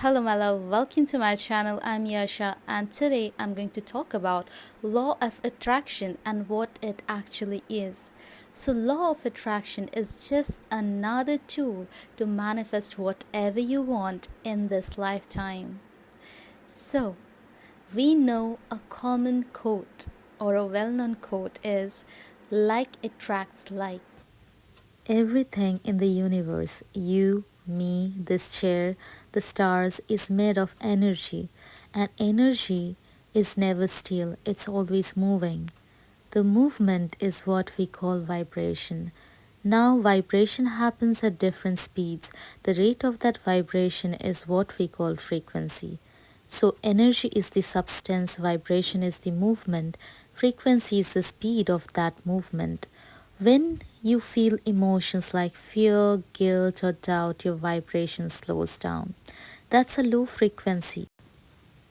Hello, my love. Welcome to my channel. I'm Yasha, and today I'm going to talk about law of attraction and what it actually is. So, law of attraction is just another tool to manifest whatever you want in this lifetime. So, we know a common quote or a well-known quote is like attracts like. Everything in the universe, you, me, this chair, the stars, is made of energy. And energy is never still, it's always moving. The movement is what we call vibration. Now, vibration happens at different speeds. The rate of that vibration is what we call frequency. So, energy is the substance, vibration is the movement, frequency is the speed of that movement. When you feel emotions like fear, guilt, or doubt, your vibration slows down. That's a low frequency.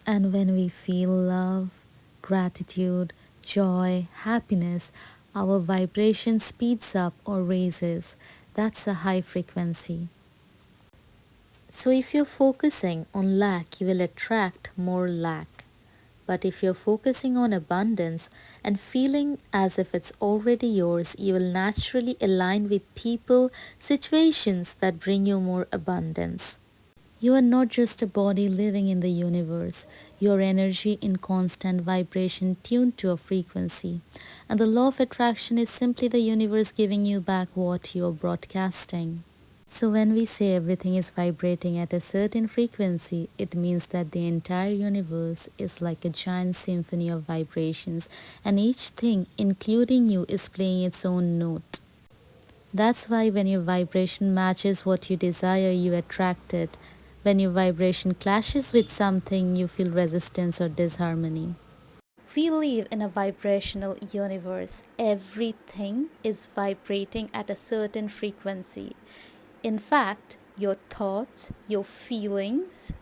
And when we feel love, gratitude, joy, happiness, our vibration speeds up or raises. That's a high frequency. So if you're focusing on lack, you will attract more lack. But if you're focusing on abundance and feeling as if it's already yours, you will naturally align with people, situations that bring you more abundance. You are not just a body living in the universe. Your energy in constant vibration tuned to a frequency. And the law of attraction is simply the universe giving you back what you are broadcasting. So when we say everything is vibrating at a certain frequency, it means that the entire universe is like a giant symphony of vibrations, and each thing, including you, is playing its own note. That's why when your vibration matches what you desire, you attract it. When your vibration clashes with something, you feel resistance or disharmony. We live in a vibrational universe. Everything is vibrating at a certain frequency. In fact, your thoughts, your feelings,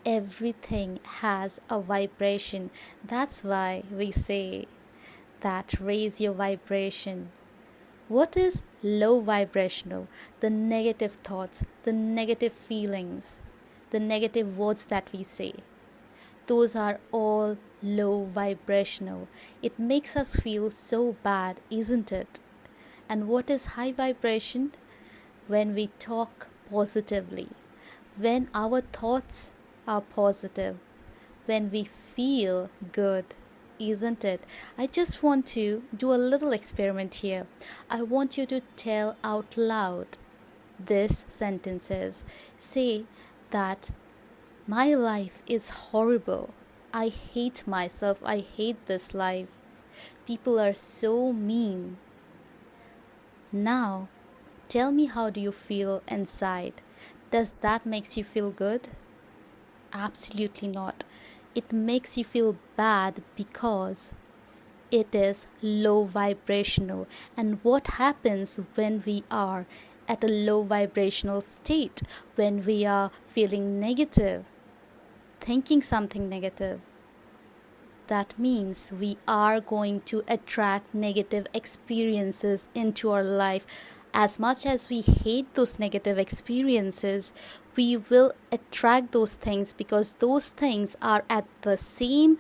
everything has a vibration. That's why we say that raise your vibration. What is low vibrational? The negative thoughts, the negative feelings, the negative words that we say. Those are all low vibrational. It makes us feel so bad, isn't it? And what is high vibration? When we talk positively, when our thoughts are positive, when we feel good, isn't it? I just want to do a little experiment here. I want you to tell out loud these sentences. Say that my life is horrible. I hate myself. I hate this life. People are so mean. Now, tell me, how do you feel inside? Does that makes you feel good? Absolutely not. It makes you feel bad because it is low vibrational. And what happens when we are at a low vibrational state? When we are feeling negative, thinking something negative, that means we are going to attract negative experiences into our life. As much as we hate those negative experiences, we will attract those things because those things are at the same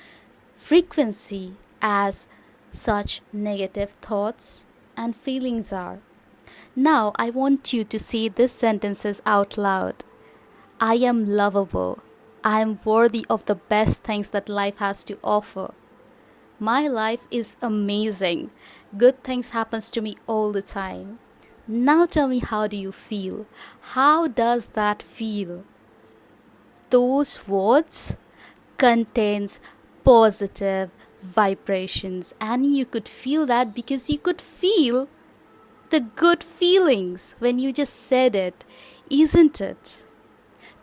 frequency as such negative thoughts and feelings are. Now, I want you to say these sentences out loud. I am lovable. I am worthy of the best things that life has to offer. My life is amazing. Good things happens to me all the time. Now tell me, how do you feel? How does that feel? Those words contains positive vibrations, and you could feel that because you could feel the good feelings when you just said it, isn't it?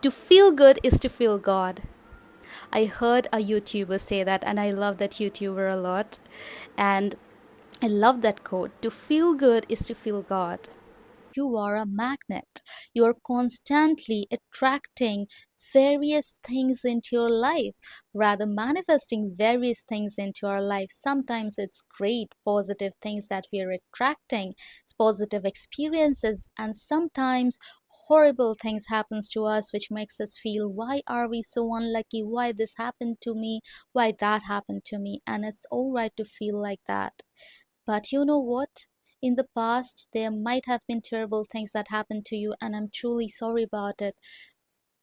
To feel good is to feel God. I heard a YouTuber say that, and I love that YouTuber a lot. And I love that quote. To feel good is to feel God. You are a magnet. You are constantly attracting various things into your life, rather manifesting various things into our life. Sometimes it's great positive things that we are attracting, it's positive experiences, and sometimes horrible things happens to us which makes us feel, why are we so unlucky, why this happened to me, why that happened to me. And it's all right to feel like that. But you know what? In the past, there might have been terrible things that happened to you, and I'm truly sorry about it.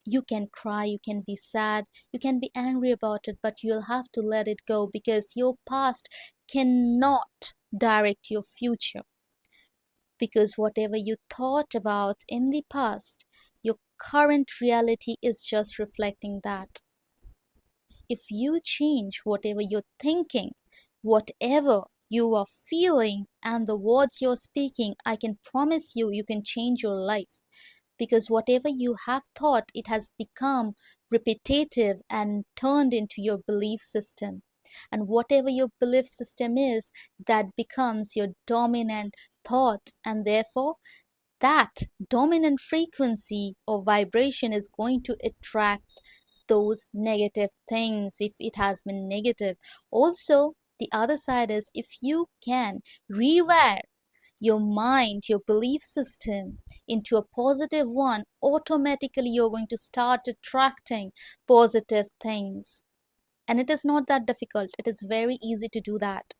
You can cry, you can be sad, you can be angry about it, but you'll have to let it go because your past cannot direct your future. Because whatever you thought about in the past, your current reality is just reflecting that. If you change whatever you're thinking, whatever you are feeling, and the words you're speaking, I can promise you, you can change your life. Because whatever you have thought, it has become repetitive and turned into your belief system. And whatever your belief system is, that becomes your dominant thought. And therefore, that dominant frequency or vibration is going to attract those negative things if it has been negative. Also, the other side is, if you can rewire your mind, your belief system into a positive one, automatically you're going to start attracting positive things. And it is not that difficult. It is very easy to do that.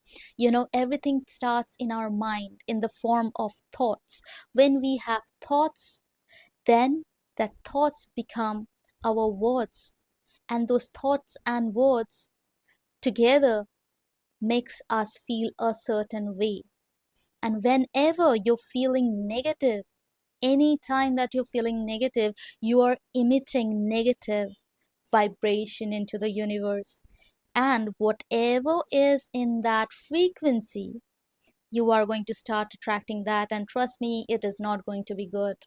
Everything starts in our mind in the form of thoughts. When we have thoughts, then that thoughts become our words. And those thoughts and words together makes us feel a certain way. And whenever you're feeling negative, any time that you're feeling negative, you are emitting negative vibration into the universe. And whatever is in that frequency, you are going to start attracting that. And trust me, it is not going to be good.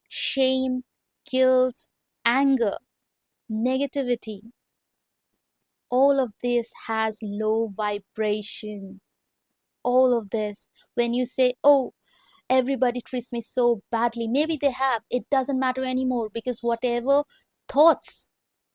Shame, guilt, anger, negativity, all of this has low vibration. All of this. When you say, oh, everybody treats me so badly, maybe they have, it doesn't matter anymore, because whatever thoughts,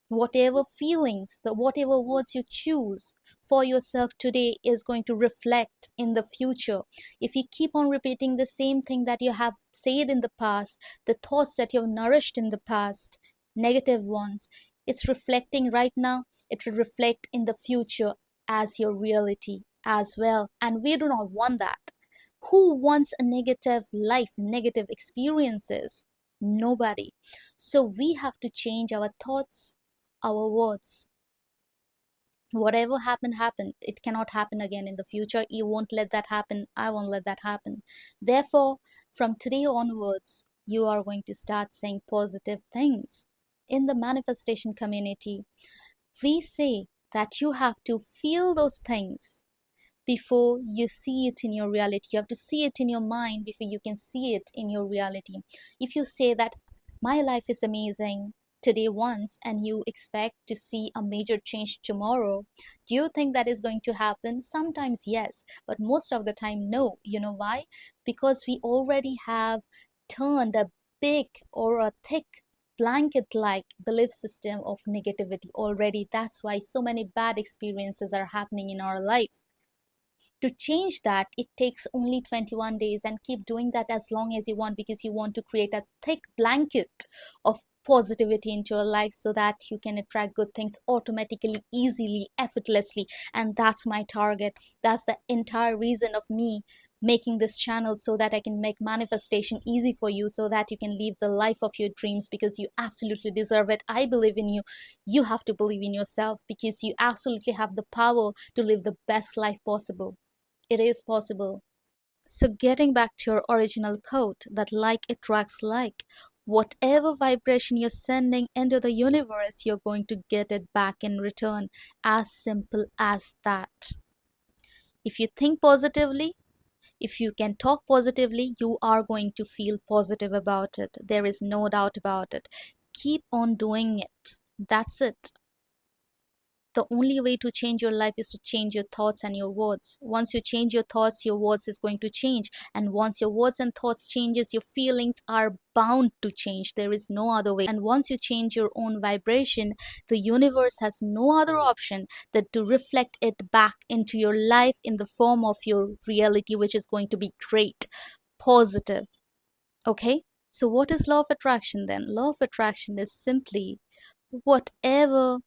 whatever feelings, whatever words you choose for yourself today is going to reflect in the future. If you keep on repeating the same thing that you have said in the past, the thoughts that you've nourished in the past, negative ones, it's reflecting right now, it will reflect in the future as your reality as well. And we do not want that. Who wants a negative life, negative experiences? Nobody. So we have to change our thoughts, our words. Whatever happened. It cannot happen again in the future. You won't let that happen. I won't let that happen. Therefore, from today onwards, you are going to start saying positive things. In the manifestation community, we say that you have to feel those things before you see it in your reality. You have to see it in your mind before you can see it in your reality. If you say that my life is amazing today once and you expect to see a major change tomorrow, do you think that is going to happen? Sometimes yes, but most of the time no. You know why? Because we already have turned a big or a thick blanket like belief system of negativity already. That's why so many bad experiences are happening in our life. To change that, it takes only 21 days, and keep doing that as long as you want, because you want to create a thick blanket of positivity into your life so that you can attract good things automatically, easily, effortlessly. And that's my target. That's the entire reason of me making this channel, so that I can make manifestation easy for you, so that you can live the life of your dreams, because you absolutely deserve it. I believe in you. You have to believe in yourself, because you absolutely have the power to live the best life possible. It is possible. So, getting back to your original quote, that like attracts like, whatever vibration you're sending into the universe, you're going to get it back in return. As simple as that. If you think positively, if you can talk positively, you are going to feel positive about it. There is no doubt about it. Keep on doing it. That's it. The only way to change your life is to change your thoughts and your words. Once you change your thoughts, your words is going to change. And once your words and thoughts changes, your feelings are bound to change. There is no other way. And once you change your own vibration, the universe has no other option than to reflect it back into your life in the form of your reality, which is going to be great, positive. Okay, so what is law of attraction then? Law of attraction is simply whatever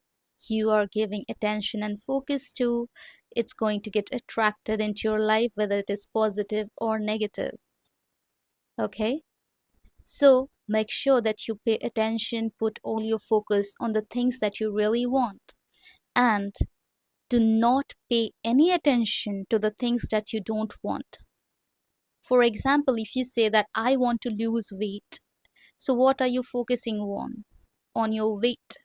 you are giving attention and focus to, it's going to get attracted into your life, whether it is positive or negative. Okay, so make sure that you pay attention, put all your focus on the things that you really want, and do not pay any attention to the things that you don't want. For example, if you say that I want to lose weight, so what are you focusing on? On your weight.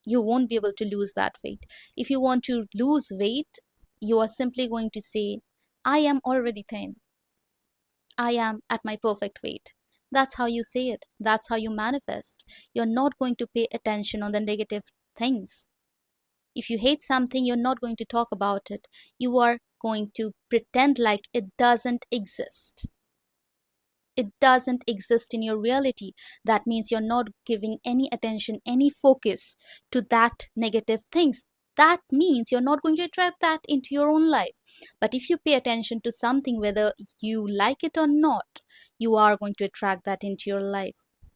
You won't be able to lose that weight. If you want to lose weight, you are simply going to say, I am already thin. I am at my perfect weight. That's how you say it. That's how you manifest. You're not going to pay attention on the negative things. If you hate something, you're not going to talk about it. You are going to pretend like it doesn't exist. It doesn't exist in your reality. That means you're not giving any attention, any focus to that negative things. That means you're not going to attract that into your own life. But if you pay attention to something, whether you like it or not, you are going to attract that into your life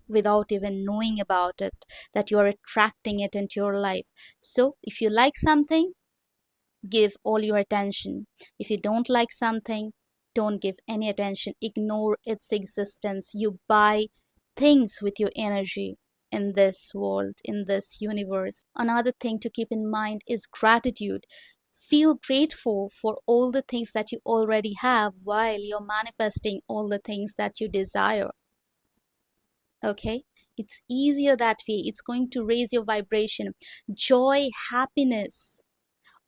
without even knowing about it, that you are attracting it into your life. So if you like something, give all your attention. If you don't like something, don't give any attention. Ignore its existence. You buy things with your energy in this world, in this universe. Another thing to keep in mind is gratitude. Feel grateful for all the things that you already have while you're manifesting all the things that you desire. Okay? It's easier that way. It's going to raise your vibration. Joy, happiness,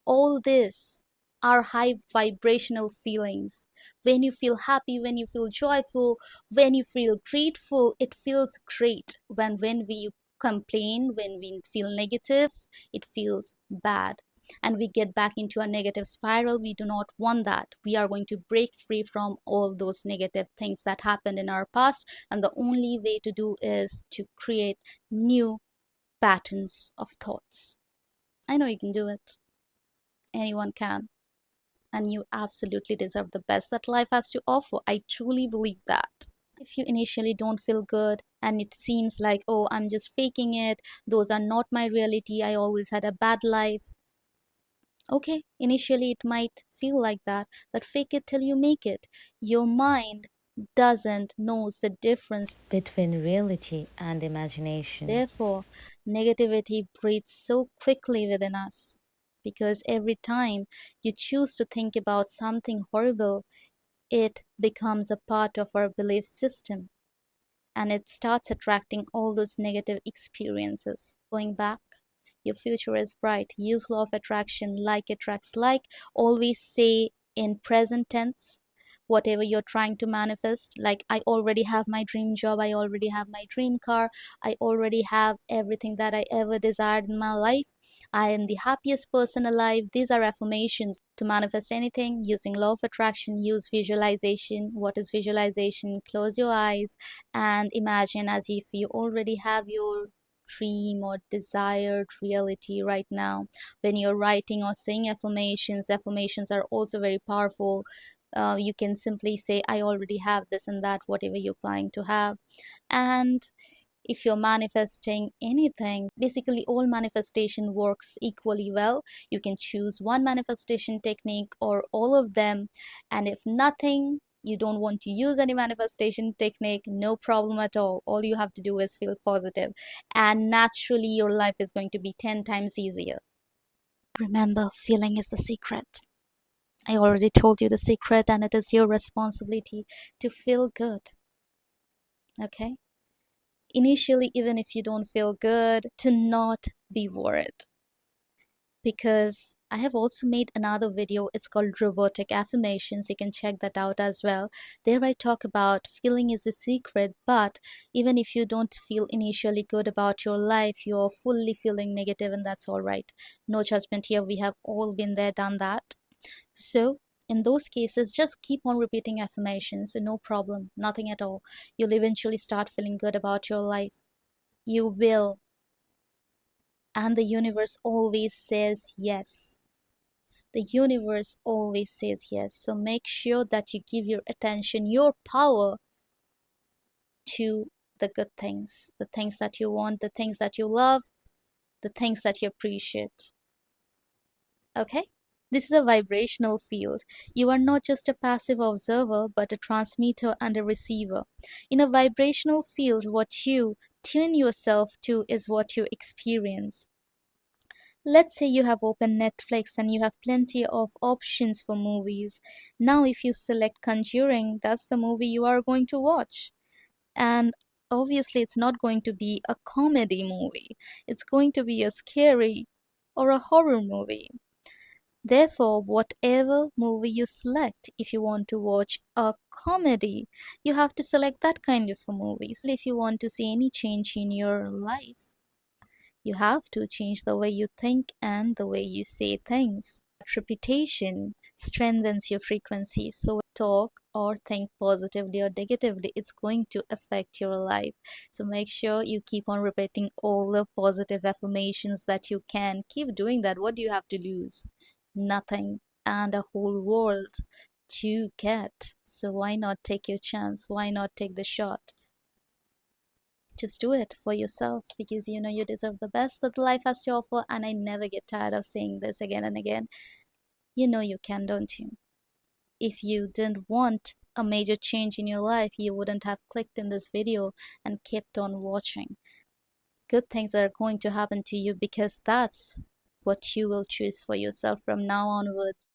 all this are high vibrational feelings. When you feel happy, when you feel joyful, when you feel grateful, it feels great. When we complain, when we feel negatives, it feels bad, and we get back into a negative spiral. We do not want that. We are going to break free from all those negative things that happened in our past, and the only way to do is to create new patterns of thoughts. I know you can do it. Anyone can. And you absolutely deserve the best that life has to offer. I truly believe that. If you initially don't feel good and it seems like, oh, I'm just faking it, those are not my reality, I always had a bad life. Okay, initially it might feel like that, but fake it till you make it. Your mind doesn't knows the difference between reality and imagination. Therefore, negativity breeds so quickly within us, because every time you choose to think about something horrible, it becomes a part of our belief system, and it starts attracting all those negative experiences. Going back, your future is bright. Use law of attraction. Like attracts like. Always say in present tense whatever you're trying to manifest. Like, I already have my dream job, I already have my dream car, I already have everything that I ever desired in my life, I am the happiest person alive. These are affirmations. To manifest anything using law of attraction, use visualization. What is visualization? Close your eyes and imagine as if you already have your dream or desired reality right now. When you're writing or saying affirmations, affirmations are also very powerful. You can simply say, I already have this and that, whatever you're planning to have. And if you're manifesting anything, basically all manifestation works equally well. You can choose one manifestation technique or all of them. And if nothing, you don't want to use any manifestation technique, no problem at all you have to do is feel positive, and naturally your life is going to be 10 times easier. Remember, feeling is the secret. I already told you the secret, and it is your responsibility to feel good. Okay, initially, even if you don't feel good, to not be worried, because I have also made another video. It's called Robotic Affirmations. You can check that out as well. There I talk about feeling is the secret, but even if you don't feel initially good about your life, you're fully feeling negative, and that's all right. No judgment here. We have all been there, done that. So in those cases, just keep on repeating affirmations. So no problem, nothing at all. You'll eventually start feeling good about your life. You will. And the universe always says yes. The universe always says yes. So make sure that you give your attention, your power to the good things, the things that you want, the things that you love, the things that you appreciate. Okay? This is a vibrational field. You are not just a passive observer, but a transmitter and a receiver. In a vibrational field, what you tune yourself to is what you experience. Let's say you have opened Netflix and you have plenty of options for movies. Now, if you select Conjuring, that's the movie you are going to watch. And obviously, it's not going to be a comedy movie, it's going to be a scary or a horror movie. Therefore, whatever movie you select, if you want to watch a comedy, you have to select that kind of a movie. So if you want to see any change in your life, you have to change the way you think and the way you say things. Repetition strengthens your frequency. So talk or think positively or negatively, it's going to affect your life. So make sure you keep on repeating all the positive affirmations that you can. Keep doing that. What do you have to lose? Nothing, and a whole world to get. So why not take your chance? Why not take the shot? Just do it for yourself, because you know you deserve the best that life has to offer. And I never get tired of saying this again and again. You know you can, don't you? If you didn't want a major change in your life, you wouldn't have clicked in this video and kept on watching. Good things are going to happen to you, because that's what you will choose for yourself from now onwards.